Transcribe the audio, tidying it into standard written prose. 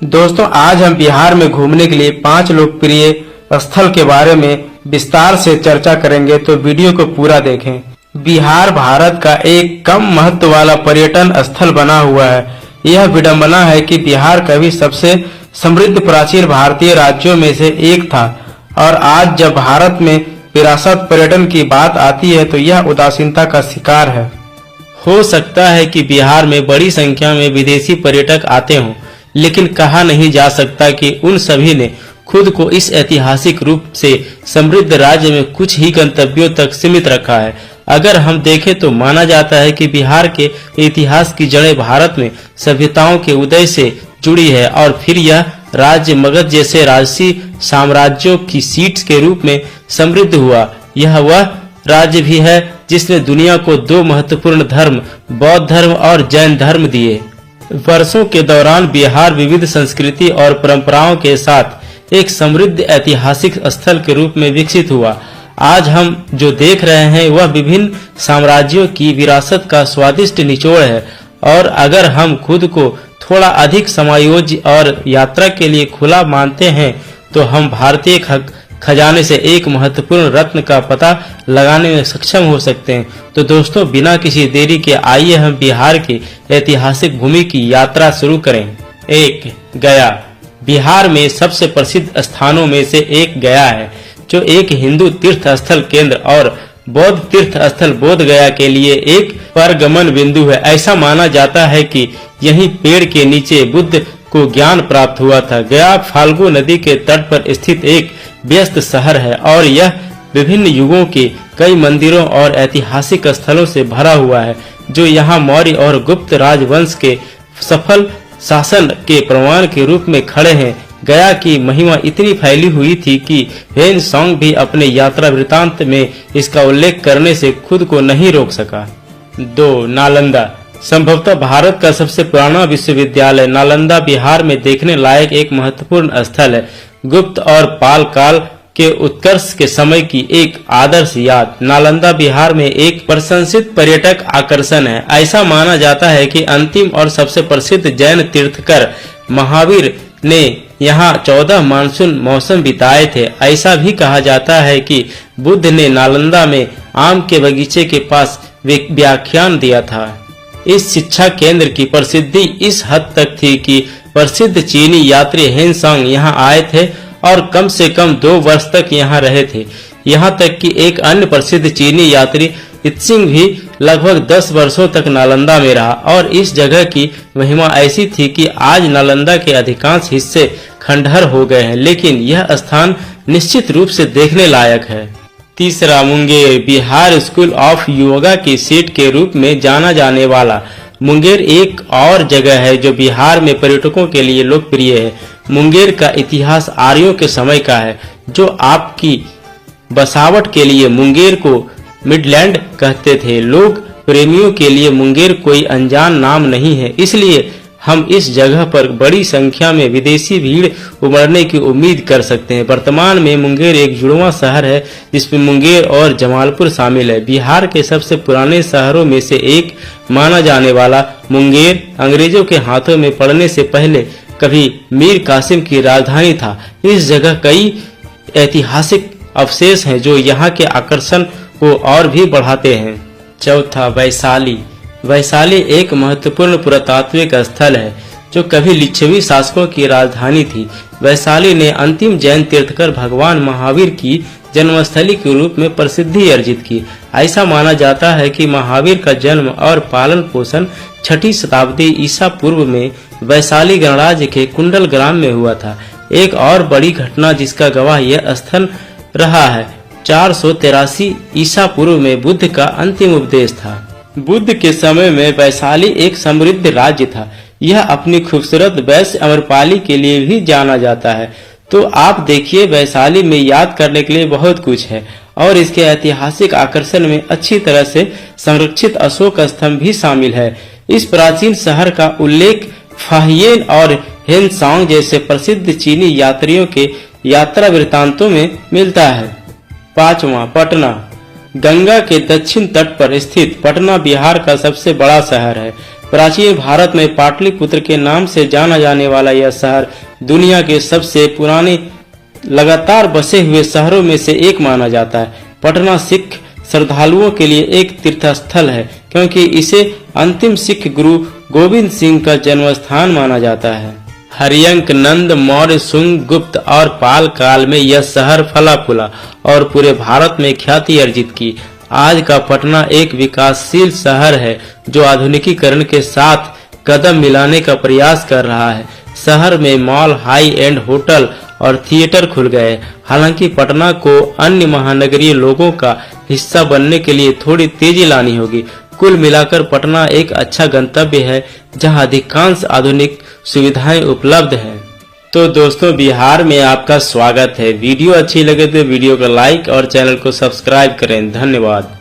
दोस्तों, आज हम बिहार में घूमने के लिए 5 लोकप्रिय स्थल के बारे में विस्तार से चर्चा करेंगे, तो वीडियो को पूरा देखें। बिहार भारत का एक कम महत्व वाला पर्यटन स्थल बना हुआ है। यह विडंबना है कि बिहार कभी सबसे समृद्ध प्राचीन भारतीय राज्यों में से एक था, और आज जब भारत में विरासत पर्यटन की बात आती है तो यह उदासीनता का शिकार है। हो सकता है कि बिहार में बड़ी संख्या में विदेशी पर्यटक आते हों, लेकिन कहा नहीं जा सकता कि उन सभी ने खुद को इस ऐतिहासिक रूप से समृद्ध राज्य में कुछ ही गंतव्यों तक सीमित रखा है। अगर हम देखें तो माना जाता है कि बिहार के इतिहास की जड़ें भारत में सभ्यताओं के उदय से जुड़ी है, और फिर यह राज्य मगध जैसे राजसी साम्राज्यों की सीट के रूप में समृद्ध हुआ। यह वह राज्य भी है जिसने दुनिया को 2 महत्वपूर्ण धर्म, बौद्ध धर्म और जैन धर्म दिए। वर्षों के दौरान बिहार विविध संस्कृति और परंपराओं के साथ एक समृद्ध ऐतिहासिक स्थल के रूप में विकसित हुआ। आज हम जो देख रहे हैं वह विभिन्न साम्राज्यों की विरासत का स्वादिष्ट निचोड़ है, और अगर हम खुद को थोड़ा अधिक समायोज्य और यात्रा के लिए खुला मानते हैं तो हम भारतीय खजाने से एक महत्वपूर्ण रत्न का पता लगाने में सक्षम हो सकते हैं। तो दोस्तों, बिना किसी देरी के आइए हम बिहार की ऐतिहासिक भूमि की यात्रा शुरू करें। 1. गया। बिहार में सबसे प्रसिद्ध स्थानों में से एक गया है, जो एक हिंदू तीर्थ स्थल केंद्र और बौद्ध तीर्थ स्थल बोध गया के लिए एक परगमन बिंदु है। ऐसा माना जाता है कि यहीं पेड़ के नीचे बुद्ध को ज्ञान प्राप्त हुआ था। गया फाल्गु नदी के तट पर स्थित एक व्यस्त शहर है, और यह विभिन्न युगों के कई मंदिरों और ऐतिहासिक स्थलों से भरा हुआ है, जो यहाँ मौर्य और गुप्त राजवंश के सफल शासन के प्रमाण के रूप में खड़े हैं। गया की महिमा इतनी फैली हुई थी कि हेन सांग भी अपने यात्रा वृतांत में इसका उल्लेख करने से खुद को नहीं रोक सका। 2. नालंदा। संभवतः भारत का सबसे पुराना विश्वविद्यालय नालंदा बिहार में देखने लायक एक महत्वपूर्ण स्थल है। गुप्त और पाल काल के उत्कर्ष के समय की एक आदर्श याद। नालंदा बिहार में एक प्रशंसित पर्यटक आकर्षण है। ऐसा माना जाता है कि अंतिम और सबसे प्रसिद्ध जैन तीर्थकर महावीर ने यहाँ 14 मानसून मौसम बिताए थे। ऐसा भी कहा जाता है कि बुद्ध ने नालंदा में आम के बगीचे के पास व्याख्यान दिया था। इस शिक्षा केंद्र की प्रसिद्धि इस हद तक थी कि प्रसिद्ध चीनी यात्री हेन सांग यहाँ आए थे और कम से कम 2 वर्ष तक यहाँ रहे थे। यहाँ तक कि एक अन्य प्रसिद्ध चीनी यात्री इत्सिंग भी लगभग 10 वर्षों तक नालंदा में रहा, और इस जगह की महिमा ऐसी थी कि आज नालंदा के अधिकांश हिस्से खंडहर हो गए हैं, लेकिन यह स्थान निश्चित रूप से देखने लायक है। 3. मुंगेर। बिहार स्कूल ऑफ योगा की सीट के रूप में जाना जाने वाला मुंगेर एक और जगह है जो बिहार में पर्यटकों के लिए लोकप्रिय है। मुंगेर का इतिहास आर्यों के समय का है, जो आपकी बसावट के लिए मुंगेर को मिडलैंड कहते थे। लोग प्रेमियों के लिए मुंगेर कोई अनजान नाम नहीं है, इसलिए हम इस जगह पर बड़ी संख्या में विदेशी भीड़ उमड़ने की उम्मीद कर सकते हैं। वर्तमान में मुंगेर एक जुड़वां शहर है, जिसमें मुंगेर और जमालपुर शामिल है। बिहार के सबसे पुराने शहरों में से एक माना जाने वाला मुंगेर अंग्रेजों के हाथों में पड़ने से पहले कभी मीर कासिम की राजधानी था। इस जगह कई ऐतिहासिक अवशेष हैं जो यहाँ के आकर्षण को और भी बढ़ाते हैं। 4. वैशाली। वैशाली एक महत्वपूर्ण पुरातात्विक स्थल है जो कभी लिच्छवी शासकों की राजधानी थी। वैशाली ने अंतिम जैन तीर्थकर भगवान महावीर की जन्मस्थली के रूप में प्रसिद्धि अर्जित की। ऐसा माना जाता है कि महावीर का जन्म और पालन पोषण 6ठी शताब्दी ईसा पूर्व में वैशाली गणराज्य के कुंडल ग्राम में हुआ था। एक और बड़ी घटना जिसका गवाह यह स्थल रहा है, 483 ईसा पूर्व में बुद्ध का अंतिम उपदेश था। बुद्ध के समय में वैशाली एक समृद्ध राज्य था। यह अपनी खूबसूरत वैश्य अमरपाली के लिए भी जाना जाता है। तो आप देखिए, वैशाली में याद करने के लिए बहुत कुछ है, और इसके ऐतिहासिक आकर्षण में अच्छी तरह से संरक्षित अशोक स्तंभ भी शामिल है। इस प्राचीन शहर का उल्लेख फाहियेन और हेन सांग जैसे प्रसिद्ध चीनी यात्रियों के यात्रा वृत्तांतों में मिलता है। 5. पटना। गंगा के दक्षिण तट पर स्थित पटना बिहार का सबसे बड़ा शहर है। प्राचीन भारत में पाटलिपुत्र के नाम से जाना जाने वाला यह शहर दुनिया के सबसे पुराने लगातार बसे हुए शहरों में से एक माना जाता है। पटना सिख श्रद्धालुओं के लिए एक तीर्थ स्थल है, क्योंकि इसे अंतिम सिख गुरु गोविंद सिंह का जन्म स्थान माना जाता है। हरियंक, नंद, मौर्य, शुंग, गुप्त और पाल काल में यह शहर फला फूला और पूरे भारत में ख्याति अर्जित की। आज का पटना एक विकासशील शहर है जो आधुनिकीकरण के साथ कदम मिलाने का प्रयास कर रहा है। शहर में मॉल, हाई एंड होटल और थिएटर खुल गए। हालांकि पटना को अन्य महानगरीय लोगों का हिस्सा बनने के लिए थोड़ी तेजी लानी होगी। कुल मिलाकर पटना एक अच्छा गंतव्य है जहां अधिकांश आधुनिक सुविधाएं उपलब्ध हैं। तो दोस्तों, बिहार में आपका स्वागत है। वीडियो अच्छी लगे तो वीडियो को लाइक और चैनल को सब्सक्राइब करें। धन्यवाद।